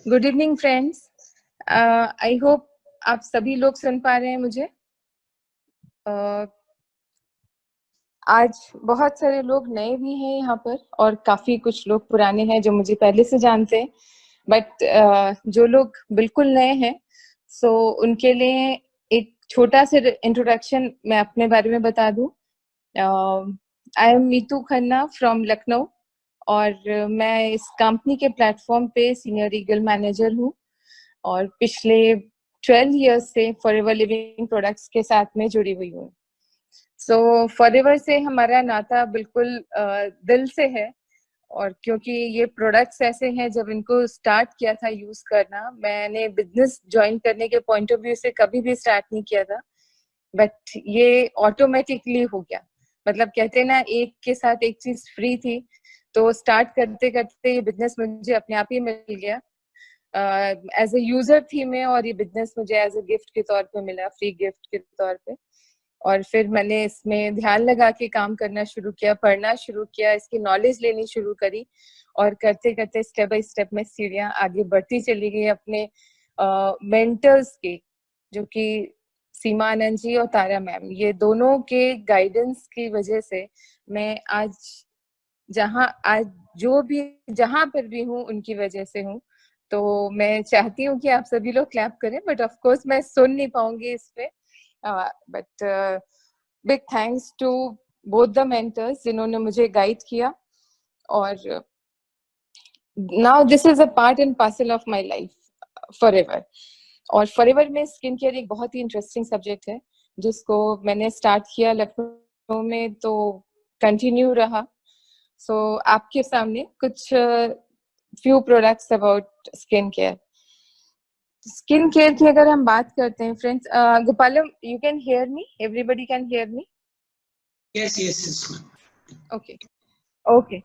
Good evening friends. I hope आप सभी लोग सुन पा रहे हैं मुझे। आज बहुत सारे लोग नए भी हैं यहाँ पर और काफी कुछ लोग पुराने हैं जो मुझे पहले से जानते हैं, बट जो लोग बिल्कुल नए हैं सो उनके लिए एक छोटा सा इंट्रोडक्शन मैं अपने बारे में बता दूं। I am Meetu Khanna from Lucknow और मैं इस कंपनी के प्लेटफॉर्म पे सीनियर लीगल मैनेजर हूँ और पिछले 12 इयर्स से फॉरएवर लिविंग प्रोडक्ट्स के साथ में जुड़ी हुई हूँ। सो फॉरएवर से हमारा नाता बिल्कुल दिल से है और क्योंकि ये प्रोडक्ट्स ऐसे हैं, जब इनको स्टार्ट किया था यूज करना, मैंने बिजनेस ज्वाइन करने के पॉइंट ऑफ व्यू से कभी भी स्टार्ट नहीं किया था, बट ये ऑटोमेटिकली हो गया। मतलब कहते हैं ना, एक के साथ एक चीज फ्री थी, तो स्टार्ट करते करते ये बिजनेस मुझे अपने आप ही मिल गया। एज ए यूजर थी मैं और ये बिजनेस मुझे एज ए गिफ्ट के तौर पे मिला, फ्री गिफ्ट के तौर पे। और फिर मैंने इसमें ध्यान लगा के काम करना शुरू किया, पढ़ना शुरू किया, इसकी नॉलेज लेनी शुरू करी और करते करते स्टेप बाय स्टेप में सीढ़ियां आगे बढ़ती चली गई अपने मेंटर्स के, जो कि सीमा आनंद जी और तारा मैम, ये दोनों के गाइडेंस की वजह से मैं आज आज जो भी जहां पर भी हूँ उनकी वजह से हूँ। तो मैं चाहती हूँ कि आप सभी लोग क्लैप करें, बट ऑफ कोर्स मैं सुन नहीं पाऊंगी इस पे। But big thanks to both the mentors जिन्होंने मुझे गाइड किया। और now this is a part and parcel of my life forever. और फॉरएवर में स्किन केयर एक बहुत ही इंटरेस्टिंग सब्जेक्ट है, जिसको मैंने स्टार्ट किया लखनऊ में, तो कंटिन्यू रहा। सो आपके सामने कुछ few products about skin care. Skin care की अगर हम बात करते हैं friends, Gopalam, you can hear me, everybody can hear me? Yes, yes. Okay okay.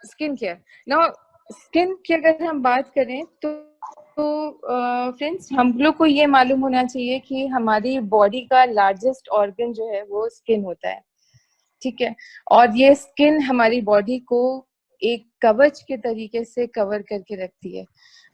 Skin care, now skin की अगर हम बात करें तो फ्रेंड्स, हम लोग को ये मालूम होना चाहिए कि हमारी बॉडी का लार्जेस्ट ऑर्गन जो है वो स्किन होता है, ठीक है। और ये स्किन हमारी बॉडी को एक कवच के तरीके से कवर करके रखती है,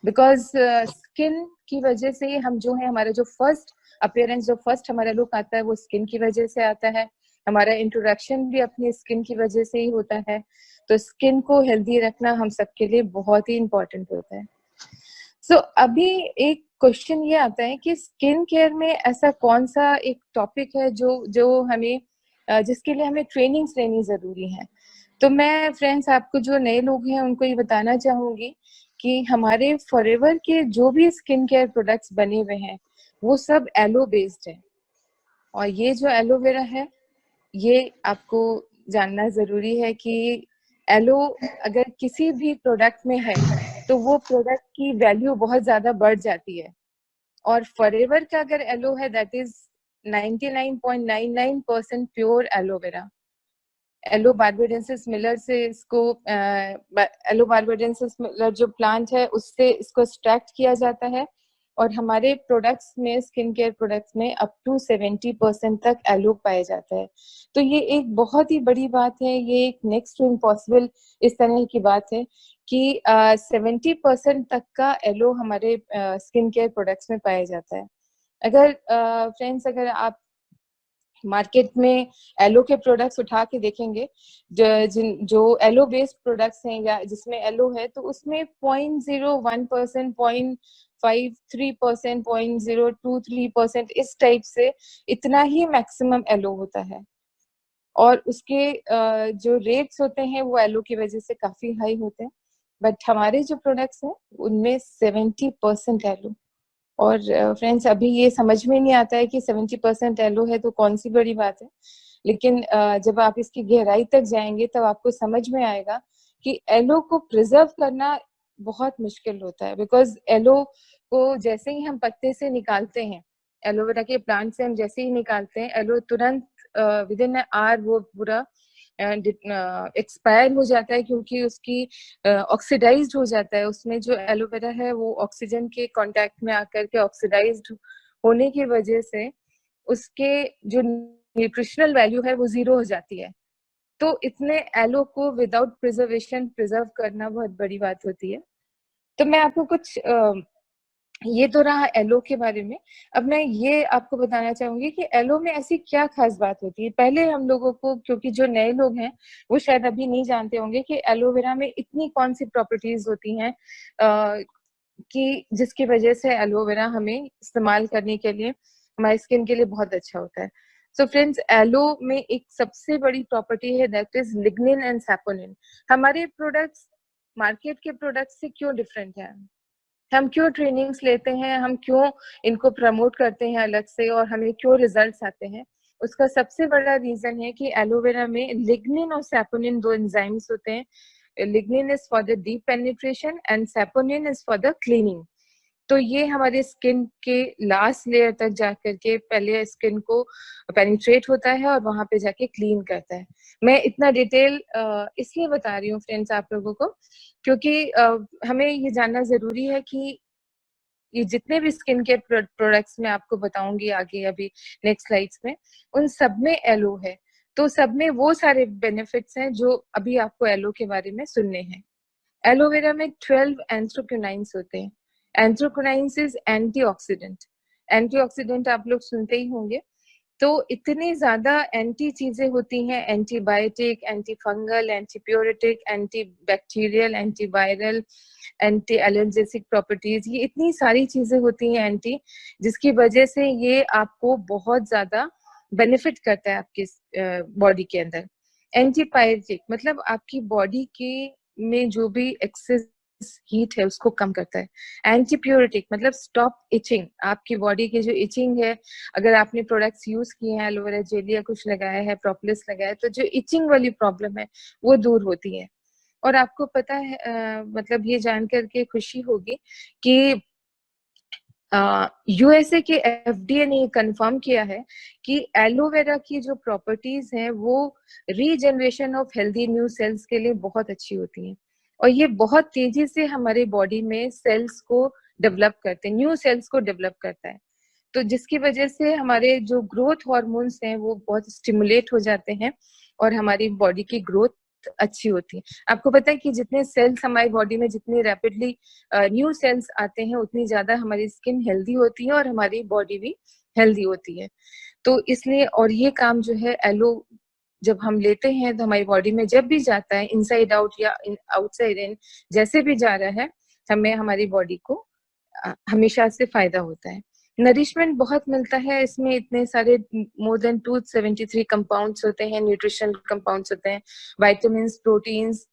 बिकॉज स्किन की वजह से हम जो है, हमारा जो फर्स्ट अपीयरेंस, जो फर्स्ट हमारा लुक आता है वो स्किन की वजह से आता है। हमारा इंट्रोडक्शन भी अपनी स्किन की वजह से ही होता है। तो स्किन को हेल्दी रखना हम सबके लिए बहुत ही इम्पोर्टेंट होता है। सो अभी एक क्वेश्चन ये आता है कि स्किन केयर में ऐसा कौन सा एक टॉपिक है जो जो हमें जिसके लिए हमें ट्रेनिंग्स लेनी जरूरी है। तो मैं फ्रेंड्स, आपको जो नए लोग हैं उनको ये बताना चाहूंगी कि हमारे फॉरएवर के जो भी स्किन केयर प्रोडक्ट्स बने हुए हैं वो सब एलो बेस्ड है। और ये जो एलोवेरा है, ये आपको जानना जरूरी है कि एलो अगर किसी भी प्रोडक्ट में है तो वो प्रोडक्ट की वैल्यू बहुत ज्यादा बढ़ जाती है। और फॉरएवर का अगर एलो है, that is 99.99% pure aloe vera. Aloe barbadensis Miller से इसको एलो बारबेडेंसिस मिलर जो प्लांट है उससे इसको एक्सट्रैक्ट किया जाता है। और हमारे प्रोडक्ट्स में, स्किन केयर प्रोडक्ट्स में अप टू 70% तक एलो पाया जाता है। तो ये एक बहुत ही बड़ी बात है, ये एक नेक्स्ट टू इम्पॉसिबल इस तरह की बात है कि 70% तक का एलो हमारे स्किन केयर प्रोडक्ट्स में पाया जाता है। अगर फ्रेंड्स, अगर आप मार्केट में एलो के प्रोडक्ट्स उठा के देखेंगे, जो एलो बेस्ड प्रोडक्ट्स हैं या जिसमें एलो है, तो उसमें 0.01%, 0.53%, 0.023% इस टाइप से इतना ही मैक्सिमम एलो होता है। और उसके जो रेट्स होते हैं वो एलो की वजह से काफी हाई होते हैं। बट हमारे जो प्रोडक्ट्स हैं उनमें 70% एलो। और फ्रेंड्स, अभी ये समझ में नहीं आता है कि 70% एलो है तो कौन सी बड़ी बात है, लेकिन जब आप इसकी गहराई तक जाएंगे तब आपको समझ में आएगा कि एलो को प्रिजर्व करना बहुत मुश्किल होता है। बिकॉज एलो को जैसे ही हम पत्ते से निकालते हैं, एलोवेरा के प्लांट से हम जैसे ही निकालते हैं, एलो तुरंत विद इन आवर वो पूरा एक्सपायर हो जाता है, क्योंकि उसकी ऑक्सीडाइज्ड हो जाता है। उसमें जो एलोवेरा है वो ऑक्सीजन के कांटेक्ट में आकर के ऑक्सीडाइज्ड होने की वजह से उसके जो न्यूट्रिशनल वैल्यू है वो जीरो हो जाती है। तो इतने एलो को विदाउट प्रिजर्वेशन प्रिजर्व करना बहुत बड़ी बात होती है। तो मैं आपको कुछ ये तो रहा एलो के बारे में। अब मैं ये आपको बताना चाहूंगी कि एलो में ऐसी क्या खास बात होती है। पहले हम लोगों को, क्योंकि जो नए लोग हैं वो शायद अभी नहीं जानते होंगे कि एलोवेरा में इतनी कौन सी प्रॉपर्टीज होती हैं कि जिसकी वजह से एलोवेरा हमें इस्तेमाल करने के लिए, हमारी स्किन के लिए बहुत अच्छा होता है। सो फ्रेंड्स, एलो में एक सबसे बड़ी प्रॉपर्टी है, that is lignin and saponin. हमारे प्रोडक्ट्स मार्केट के प्रोडक्ट से क्यों डिफरेंट है, हम क्यों ट्रेनिंग्स लेते हैं, हम क्यों इनको प्रमोट करते हैं अलग से, और हमें क्यों रिजल्ट्स आते हैं, उसका सबसे बड़ा रीजन है कि एलोवेरा में लिग्निन और सैपोनिन दो एंजाइम्स होते हैं। Lignin is for the deep penetration and saponin is for the cleaning. तो ये हमारे स्किन के लास्ट लेयर तक जाकर के पहले स्किन को पेनिट्रेट होता है और वहां पे जाके क्लीन करता है। मैं इतना डिटेल इसलिए बता रही हूँ फ्रेंड्स आप लोगों को, क्योंकि हमें ये जानना जरूरी है कि ये जितने भी स्किन केयर प्रोडक्ट्स मैं आपको बताऊंगी आगे अभी नेक्स्ट स्लाइड्स में, उन सब में एलो है। तो सब में वो सारे बेनिफिट्स हैं जो अभी आपको एलो के बारे में सुनने हैं। एलोवेरा में 12 एंथ्रोक्विनाइंस होते हैं। एंथ्रोक्विनाइंस इज एंटीऑक्सीडेंट। एंटीऑक्सीडेंट आप लोग सुनते ही होंगे। तो इतनी ज्यादा एंटी चीजें होती हैं, antibiotic, anti fungal, anti pyretic, anti bacterial, anti viral, anti allergic properties, ये इतनी सारी चीजें होती हैं एंटी, जिसकी वजह से ये आपको बहुत ज्यादा बेनिफिट करता है आपके बॉडी के अंदर। एंटीपायरेटिक मतलब आपकी बॉडी के में जो भी एक्सेस हीट है उसको कम करता है। एंटीप्यूरिटिक मतलब स्टॉप इचिंग, आपकी बॉडी की जो इचिंग है, अगर आपने प्रोडक्ट्स यूज किए हैं, एलोवेरा जेल या कुछ लगाया है, प्रोपोलिस लगाया है, तो जो इचिंग वाली प्रॉब्लम है वो दूर होती है। और आपको पता है मतलब ये जान करके खुशी होगी कि यूएसए के एफडीए ने कंफर्म किया है कि एलोवेरा की जो प्रॉपर्टीज हैं वो regeneration of healthy new sales के लिए बहुत अच्छी होती हैं, और ये बहुत तेजी से हमारे बॉडी में सेल्स को डेवलप करते हैं, न्यू सेल्स को डेवलप करता है। तो जिसकी वजह से हमारे जो ग्रोथ हार्मोन्स हैं वो बहुत स्टिमुलेट हो जाते हैं और हमारी बॉडी की ग्रोथ अच्छी होती है। आपको पता है कि जितने सेल्स हमारी बॉडी में जितनी रैपिडली न्यू सेल्स आते हैं उतनी ज्यादा हमारी स्किन हेल्दी होती है और हमारी बॉडी भी हेल्दी होती है। तो इसलिए, और ये काम जो है एलो जब हम लेते हैं तो हमारी बॉडी में जब भी जाता है, इनसाइड आउट या आउटसाइड इन, जैसे भी जा रहा है, हमें हमारी बॉडी को हमेशा से फायदा होता है। नरिशमेंट बहुत मिलता है इसमें, इतने सारे मोर देन 273 कंपाउंड्स होते हैं, न्यूट्रिशनल कंपाउंड्स होते हैं, वाइटामिन्स, प्रोटीन्स,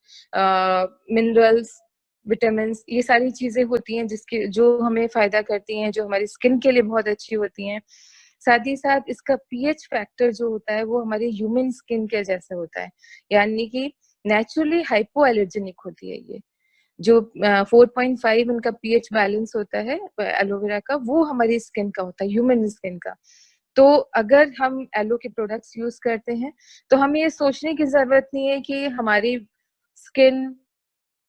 मिनरल्स, विटामिन, ये सारी चीजें होती हैं जिसके जो हमें फायदा करती हैं, जो हमारी स्किन के लिए बहुत अच्छी होती हैं। साथ ही साथ इसका पीएच फैक्टर जो होता है वो हमारे ह्यूमन स्किन के जैसे होता है, यानी कि नेचुरली हाइपो एलर्जेनिक होती है ये। जो 4.5 इनका पीएच बैलेंस होता है एलोवेरा का, वो हमारी स्किन का होता है, ह्यूमन स्किन का। तो अगर हम एलो के प्रोडक्ट्स यूज करते हैं तो हमें ये सोचने की जरूरत नहीं है कि हमारी स्किन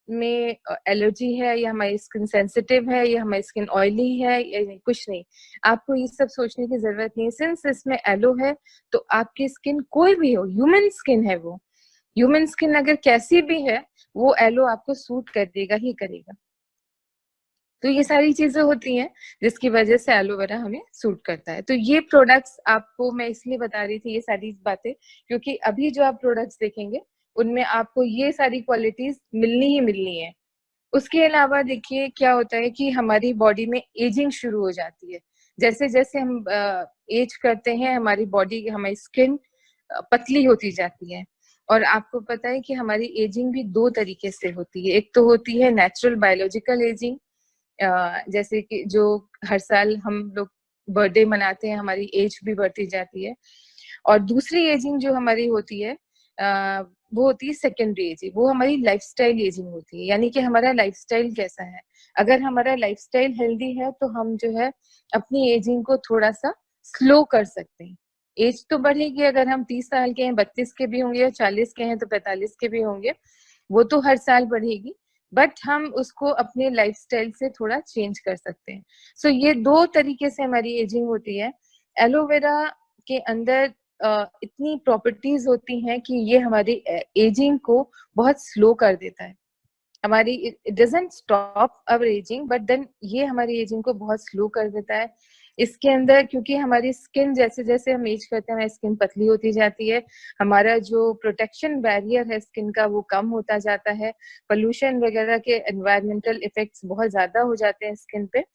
में एलर्जी है या हमारी स्किन सेंसिटिव है या हमारी स्किन ऑयली है या नहीं, कुछ नहीं। आपको ये सब सोचने की जरूरत नहीं है। सिंस इसमें एलो है तो आपकी स्किन कोई भी हो, ह्यूमन स्किन है वो, ह्यूमन स्किन अगर कैसी भी है वो एलो आपको सूट कर देगा ही करेगा। तो ये सारी चीजें होती हैं जिसकी वजह से एलोवेरा हमें सूट करता है। तो ये प्रोडक्ट्स आपको मैं इसलिए बता रही थी ये सारी बातें, क्योंकि अभी जो आप प्रोडक्ट्स देखेंगे उनमें आपको ये सारी क्वालिटीज मिलनी ही मिलनी है। उसके अलावा देखिए क्या होता है कि हमारी बॉडी में एजिंग शुरू हो जाती है। जैसे जैसे हम एज करते हैं हमारी बॉडी, हमारी स्किन पतली होती जाती है। और आपको पता है कि हमारी एजिंग भी दो तरीके से होती है। एक तो होती है नेचुरल बायोलॉजिकल एजिंग, जैसे कि जो हर साल हम लोग बर्थडे मनाते हैं, हमारी एज भी बढ़ती जाती है। और दूसरी एजिंग जो हमारी होती है वो होती है सेकेंडरी एजिंग, वो हमारी लाइफस्टाइल एजिंग होती है, यानी कि हमारा लाइफस्टाइल कैसा है। अगर हमारा लाइफस्टाइल हेल्दी है तो हम जो है अपनी एजिंग को थोड़ा सा स्लो कर सकते हैं। एज तो बढ़ेगी, अगर हम 30 साल के हैं 32 के भी होंगे, या 40 के हैं तो 45 के भी होंगे, वो तो हर साल बढ़ेगी, बट हम उसको अपने लाइफस्टाइल से थोड़ा चेंज कर सकते हैं। सो ये दो तरीके से हमारी एजिंग होती है। एलोवेरा के अंदर इतनी प्रॉपर्टीज होती हैं कि ये हमारी एजिंग को बहुत स्लो कर देता है। हमारी it doesn't stop our ageing, but then ये हमारी एजिंग को बहुत स्लो कर देता है। इसके अंदर क्योंकि हमारी स्किन जैसे जैसे हम एज करते हैं हमारी स्किन पतली होती जाती है, हमारा जो प्रोटेक्शन बैरियर है स्किन का वो कम होता जाता है, पोल्यूशन वगैरह के एनवायरमेंटल इफेक्ट्स बहुत ज्यादा हो जाते हैं स्किन पे।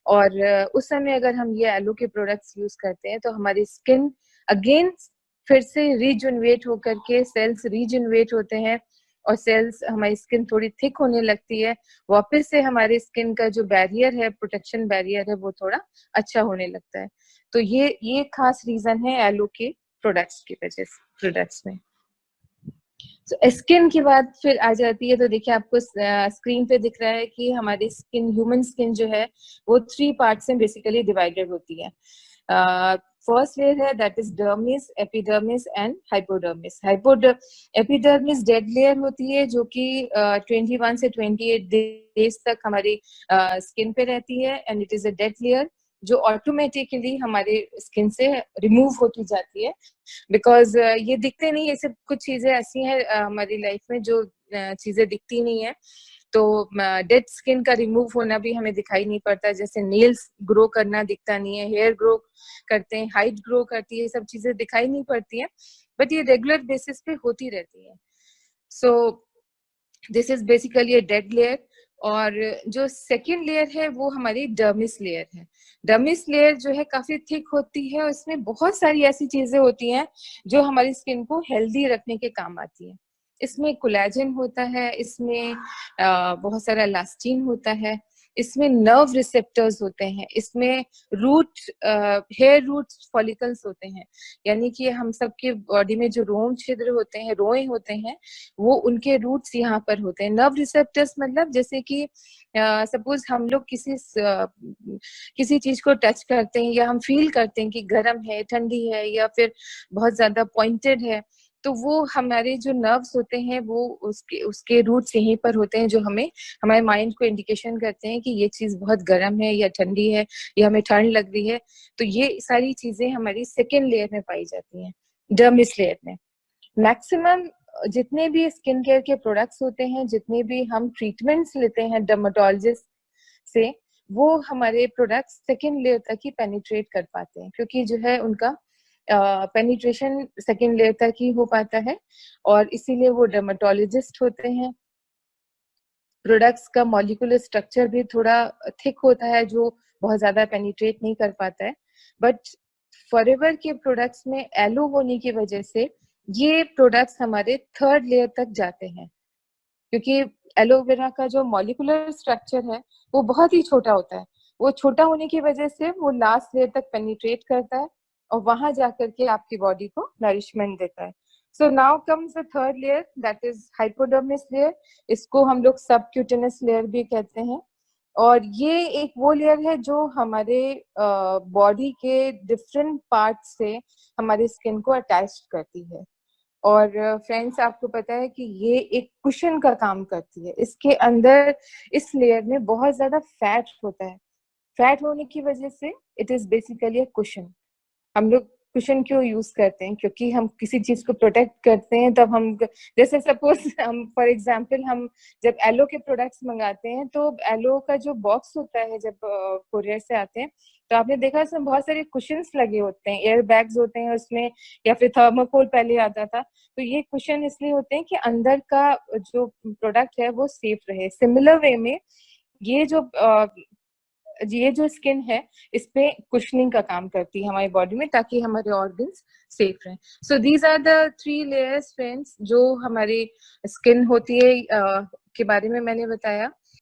और उस समय अगर हम ये एलो के प्रोडक्ट्स यूज करते हैं तो हमारी स्किन अगेन फिर से रीजनरेट होकर के सेल्स रीजनरेट होते हैं और सेल्स हमारी स्किन थोड़ी थिक होने लगती है, वापस से हमारे स्किन का जो बैरियर है प्रोटेक्शन बैरियर है वो थोड़ा अच्छा होने लगता है। तो ये खास रीजन है एलो के प्रोडक्ट्स की वजह से प्रोडक्ट्स में। तो स्किन की बात फिर आ जाती है, तो देखिए आपको स्क्रीन पे दिख रहा है कि हमारी स्किन ह्यूमन स्किन जो है वो 3 पार्ट्स में बेसिकली डिवाइडेड होती है। फर्स्ट लेयर है that is dermis, epidermis and hypodermis. Epidermis dead layer होती है जो कि 21 से 28 डेज तक हमारी स्किन पे रहती है and it is a dead layer जो ऑटोमेटिकली हमारे स्किन से रिमूव होती जाती है, बिकॉज ये दिखते नहीं, ये सब कुछ चीजें ऐसी हैं हमारी लाइफ में जो चीजें दिखती नहीं है। तो डेड स्किन का रिमूव होना भी हमें दिखाई नहीं पड़ता, जैसे नेल्स ग्रो करना दिखता नहीं है, हेयर ग्रो करते हैं, हाइट ग्रो करती है, ये सब चीजें दिखाई नहीं पड़ती है, बट ये रेगुलर बेसिस पे होती रहती है। So this is basically a dead layer. और जो सेकेंड लेयर है वो हमारी डर्मिस लेयर है। डर्मिस लेयर जो है काफी थिक होती है और इसमें बहुत सारी ऐसी चीजें होती हैं जो हमारी स्किन को हेल्दी रखने के काम आती है। इसमें कोलेजन होता है, इसमें बहुत सारा इलास्टिन होता है, इसमें नर्व रिसेप्टर्स होते हैं, इसमें हेयर रूट फॉलिकल्स होते हैं, यानी कि हम सबके बॉडी में जो रोम छिद्र होते हैं, रोए होते हैं, वो उनके रूट्स यहाँ पर होते हैं। नर्व रिसेप्टर्स मतलब जैसे कि सपोज हम लोग किसी चीज को टच करते हैं या हम फील करते हैं कि गर्म है, ठंडी है या फिर बहुत ज्यादा पॉइंटेड है, तो वो हमारे जो नर्व्स होते हैं वो उसके रूट्स यहीं पर होते हैं जो हमें हमारे माइंड को इंडिकेशन करते हैं कि ये चीज बहुत गर्म है या ठंडी है या हमें ठंड लग रही है। तो ये सारी चीजें हमारी सेकेंड लेयर में पाई जाती हैं, डर्मिस लेयर में। मैक्सिमम जितने भी स्किन केयर के प्रोडक्ट्स होते हैं, जितने भी हम ट्रीटमेंट्स लेते हैं डर्मेटोलॉजिस्ट से, वो हमारे प्रोडक्ट्स सेकेंड लेयर तक ही पेनिट्रेट कर पाते हैं, क्योंकि जो है उनका पेनिट्रेशन सेकेंड लेयर तक ही हो पाता है और इसीलिए वो डर्मेटोलॉजिस्ट होते हैं। प्रोडक्ट्स का मॉलिक्यूलर स्ट्रक्चर भी थोड़ा थिक होता है जो बहुत ज्यादा पेनिट्रेट नहीं कर पाता है, बट फॉरएवर के प्रोडक्ट्स में एलो होने की वजह से ये प्रोडक्ट्स हमारे थर्ड लेयर तक जाते हैं, क्योंकि एलोवेरा का जो मॉलिक्यूलर स्ट्रक्चर है वो बहुत ही छोटा होता है। वो छोटा होने की वजह से वो लास्ट लेयर तक पेनिट्रेट करता है और वहां जाकर के आपकी बॉडी को नरिशमेंट देता है। So now comes the third layer that is hypodermis layer. इसको हम लोग सबक्यूटेनस लेयर भी कहते हैं और ये एक वो लेयर है जो हमारे बॉडी के डिफरेंट पार्ट से हमारे स्किन को अटैच करती है। और फ्रेंड्स आपको पता है कि ये एक कुशन का काम करती है। इसके अंदर इस लेयर में बहुत ज्यादा फैट होता है। फैट होने की वजह से it is basically a cushion. हम लोग कुशन क्यों यूज करते हैं? क्योंकि हम किसी चीज को प्रोटेक्ट करते हैं, तब हम जैसे सपोज हम फॉर एग्जांपल हम जब एलो के प्रोडक्ट्स मंगाते हैं तो एलो का जो बॉक्स होता है जब कोरियर से आते हैं तो आपने देखा उसमें बहुत सारे कुशन्स लगे होते हैं, एयर बैग्स होते हैं उसमें, या फिर थर्मोकोल पहले आता था। तो ये कुशन इसलिए होते हैं कि अंदर का जो प्रोडक्ट है वो सेफ रहे। सिमिलर वे में ये जो स्किन है इस पे कुशनिंग का काम करती है हमारी बॉडी में, ताकि हमारे ऑर्गन्स सेफ रहें। So these are the 3 layers friends जो हमारी स्किन होती है के बारे में मैंने बताया।